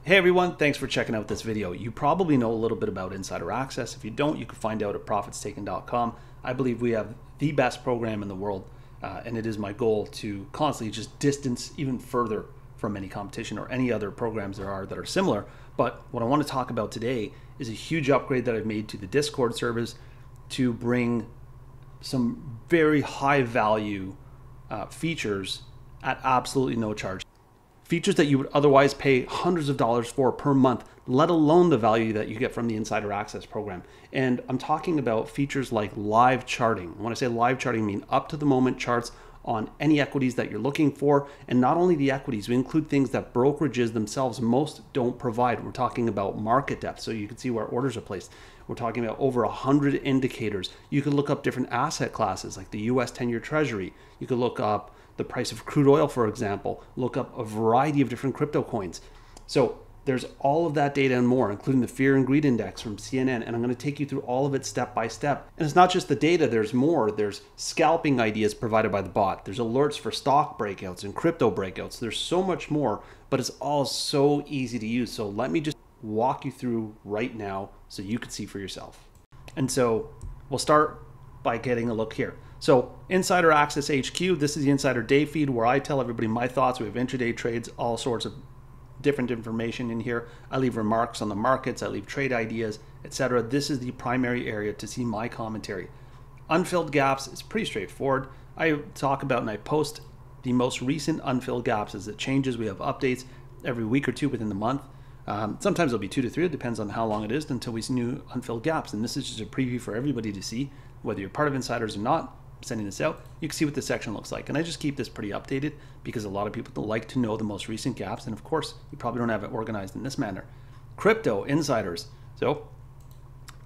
Hey everyone, thanks for checking out this video. You probably know a little bit about Insider Access. If you don't, you can find out at profitstaken.com. I believe we have the best program in the world, and it is my goal to constantly just distance even further from any competition or any other programs there are that are similar. But what I want to talk about today is a huge upgrade that I've made to the Discord service to bring some very high value features at absolutely no charge. Features that you would otherwise pay hundreds of dollars for per month, let alone the value that you get from the Insider Access program. And I'm talking about features like live charting. When I say live charting, I mean up to the moment charts on any equities that you're looking for. And not only the equities, we include things that brokerages themselves most don't provide. We're talking about market depth, so you can see where orders are placed. We're talking about over 100 indicators. You can look up different asset classes like the US 10-year Treasury. You could look up the price of crude oil, for example, look up a variety of different crypto coins. So there's all of that data and more, including the Fear and Greed Index from CNN, and I'm going to take you through all of it step by step. And it's not just the data, there's more. There's scalping ideas provided by the bot. There's alerts for stock breakouts and crypto breakouts. There's so much more, but it's all so easy to use. So let me just walk you through right now so you can see for yourself. And so we'll start by getting a look here. So Insider Access HQ, this is the Insider Day feed where I tell everybody my thoughts. We have intraday trades, all sorts of different information in here. I leave remarks on the markets, I leave trade ideas, etc. This is the primary area to see my commentary. Unfilled gaps is pretty straightforward. I talk about and I post the most recent unfilled gaps as it changes. We have updates every week or two within the month. Sometimes it'll be 2 to 3, it depends on how long it is until we see new unfilled gaps. And this is just a preview for everybody to see, whether you're part of Insiders or not. Sending this out, you can see what this section looks like. And I just keep this pretty updated because a lot of people like to know the most recent gaps. And of course, you probably don't have it organized in this manner. Crypto Insiders. So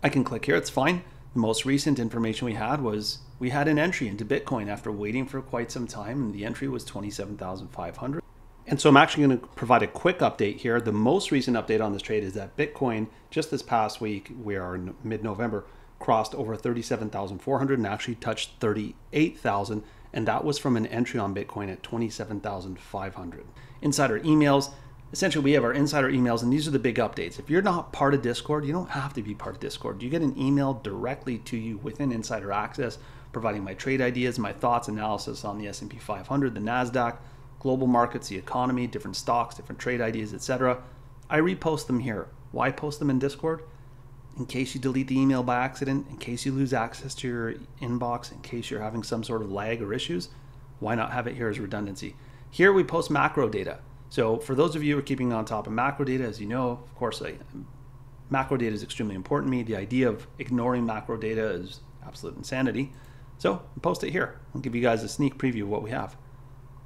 I can click here, it's fine. The most recent information we had was we had an entry into Bitcoin after waiting for quite some time, and the entry was 27,500. And so I'm actually going to provide a quick update here. The most recent update on this trade is that Bitcoin, just this past week, we are in mid-November, crossed over 37,400 and actually touched 38,000, and that was from an entry on Bitcoin at 27,500. Insider emails. Essentially, we have our insider emails, and these are the big updates. If you're not part of Discord, you don't have to be part of Discord. You get an email directly to you within Insider Access, providing my trade ideas, my thoughts, analysis on the S&P 500, the NASDAQ, global markets, the economy, different stocks, different trade ideas, etc. I repost them here. Why post them in Discord? In case you delete the email by accident, in case you lose access to your inbox, in case you're having some sort of lag or issues, why not have it here as redundancy? Here we post macro data. So for those of you who are keeping on top of macro data, as you know, of course, macro data is extremely important to me. The idea of ignoring macro data is absolute insanity. So I post it here. I'll give you guys a sneak preview of what we have.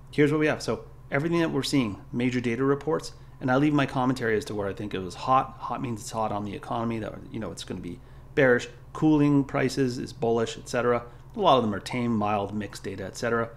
Here's what we have. So everything that we're seeing, major data reports, and I leave my commentary as to where I think it was hot. Hot means it's hot on the economy, that it's going to be bearish. Cooling prices is bullish, etc. A lot of them are tame, mild, mixed data, etc.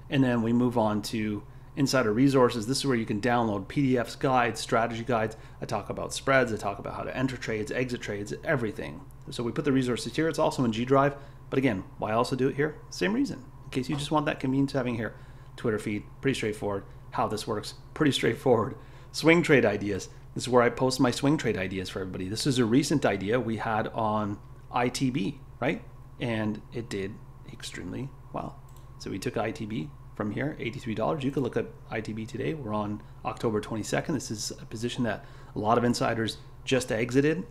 And then we move on to Insider Resources. This is where you can download PDFs, guides, strategy guides. I talk about spreads. I talk about how to enter trades, exit trades, everything. So we put the resources here. It's also in G Drive. But again, why also do it here? Same reason. In case you just want that convenience of having here. Twitter feed, pretty straightforward. How this works, pretty straightforward. Swing trade ideas. This is where I post my swing trade ideas for everybody. This is a recent idea we had on ITB, right? And it did extremely well. So we took ITB from here, $83. You could look at ITB today. We're on October 22nd. This is a position that a lot of insiders just exited.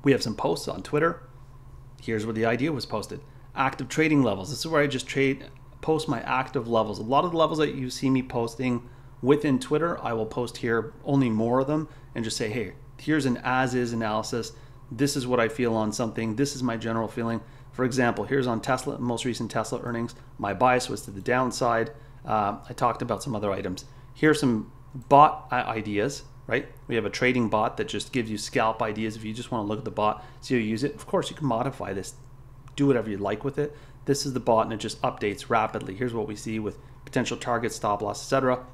We have some posts on Twitter. Here's where the idea was posted. Active trading levels. This is where I just post my active levels. A lot of the levels that you see me posting within Twitter, I will post here only more of them and just say, hey, here's an as-is analysis. This is what I feel on something. This is my general feeling. For example, here's on Tesla, most recent Tesla earnings. My bias was to the downside. I talked about some other items. Here's some bot ideas, right? We have a trading bot that just gives you scalp ideas. If you just want to look at the bot, see how you use it. Of course, you can modify this, do whatever you like with it. This is the bot and it just updates rapidly. Here's what we see with potential target, stop loss, etc.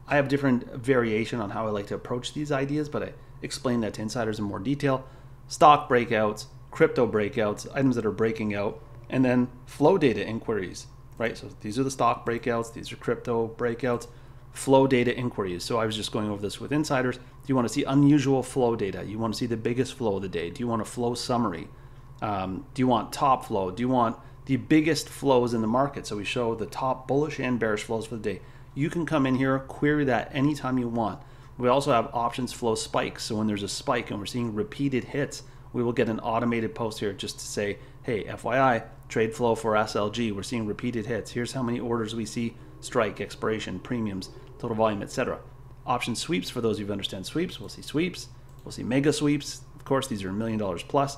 I have different variation on how I like to approach these ideas, but I explain that to insiders in more detail. Stock breakouts, crypto breakouts, items that are breaking out, and then flow data inquiries, right? So these are the stock breakouts, these are crypto breakouts. flow data inquiries. So I was just going over this with insiders. Do you want to see unusual flow data? You want to see the biggest flow of the day? Do you want a flow summary? Do you want top flow? Do you want the biggest flows in the market? So we show the top bullish and bearish flows for the day. You can come in here, query that anytime you want. We also have options flow spikes. So when there's a spike and we're seeing repeated hits, we will get an automated post here just to say, hey, FYI, trade flow for SLG, we're seeing repeated hits. Here's how many orders we see, strike, expiration, premiums, total volume, etc. Option sweeps, for those of you who understand sweeps, we'll see sweeps, we'll see mega sweeps. Of course, these are $1 million plus.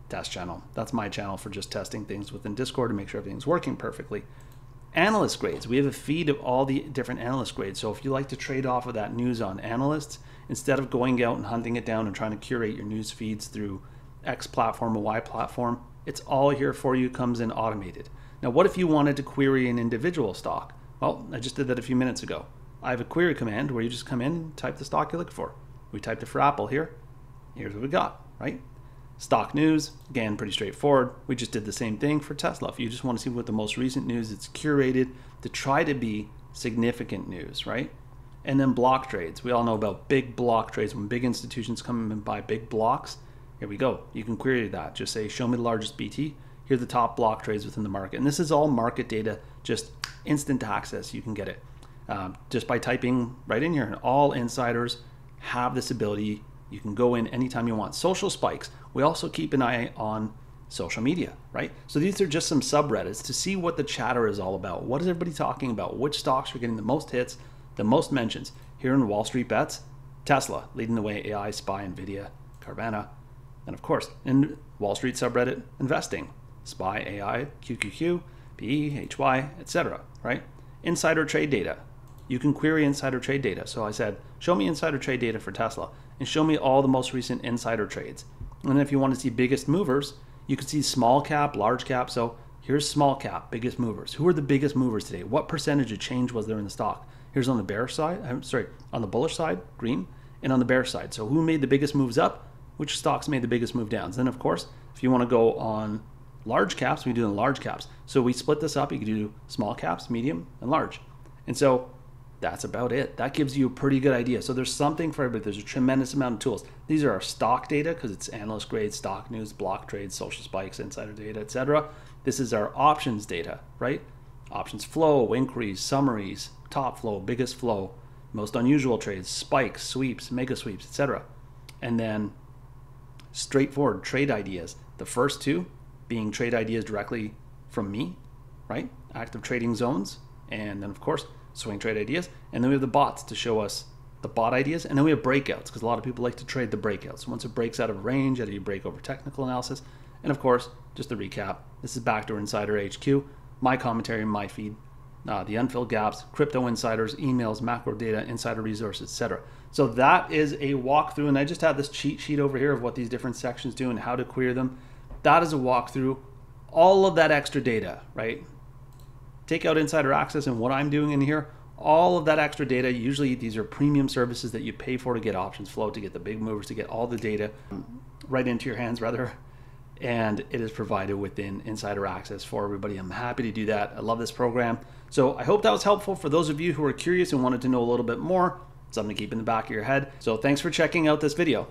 Test channel. That's my channel for just testing things within Discord to make sure everything's working perfectly. Analyst grades. We have a feed of all the different analyst grades. So if you like to trade off of that news on analysts, instead of going out and hunting it down and trying to curate your news feeds through X platform or Y platform, it's all here for you, comes in automated. Now, what if you wanted to query an individual stock? Well, I just did that a few minutes ago. I have a query command where you just come in, type the stock you look for. We typed it for Apple here. Here's what we got, right? Stock news, again, pretty straightforward. We just did the same thing for Tesla. If you just want to see what the most recent news, it's curated to try to be significant news, right? And then block trades. We all know about big block trades. When big institutions come and buy big blocks, here we go. You can query that. Just say, show me the largest BT. Here are the top block trades within the market. And this is all market data, just instant access. You can get it just by typing right in here. And all insiders have this ability. You can go in anytime you want. Social spikes. We also keep an eye on social media, right? So these are just some subreddits to see what the chatter is all about. What is everybody talking about? Which stocks are getting the most hits, the most mentions? Here in Wall Street Bets, Tesla leading the way, AI, SPY, NVIDIA, Carvana. And of course, in Wall Street subreddit, investing, SPY, AI, QQQ, PE, HY, etc., right? Insider trade data. You can query insider trade data. So I said, show me insider trade data for Tesla and show me all the most recent insider trades. And then if you want to see biggest movers, you can see small cap, large cap. So here's small cap, biggest movers. Who are the biggest movers today? What percentage of change was there in the stock? Here's on the bearish side, on the bullish side, green, and on the bearish side. So who made the biggest moves up? Which stocks made the biggest move downs? Then of course, if you want to go on large caps, we do in large caps. So we split this up. You can do small caps, medium, and large. And so that's about it. That gives you a pretty good idea. So there's something for everybody. There's a tremendous amount of tools. These are our stock data because it's analyst grade, stock news, block trades, social spikes, insider data, etc. This is our options data, right? Options flow, inquiries, summaries, top flow, biggest flow, most unusual trades, spikes, sweeps, mega sweeps, etc. And then straightforward trade ideas. The first two being trade ideas directly from me, right? Active trading zones. And then of course, swing trade ideas. And then we have the bots to show us the bot ideas. And then we have breakouts because a lot of people like to trade the breakouts. Once it breaks out of range, how do you break over technical analysis? And of course, just to recap, this is Backdoor Insider HQ, my commentary, my feed, the unfilled gaps, crypto insiders, emails, macro data, insider resources, etc. So that is a walkthrough. And I just have this cheat sheet over here of what these different sections do and how to query them. That is a walkthrough. All of that extra data, right? Take out insider access and what I'm doing in here, all of that extra data, usually these are premium services that you pay for to get options flow, to get the big movers, to get all the data right into your hands rather. And it is provided within insider access for everybody. I'm happy to do that. I love this program. So I hope that was helpful for those of you who are curious and wanted to know a little bit more. Something to keep in the back of your head. So thanks for checking out this video.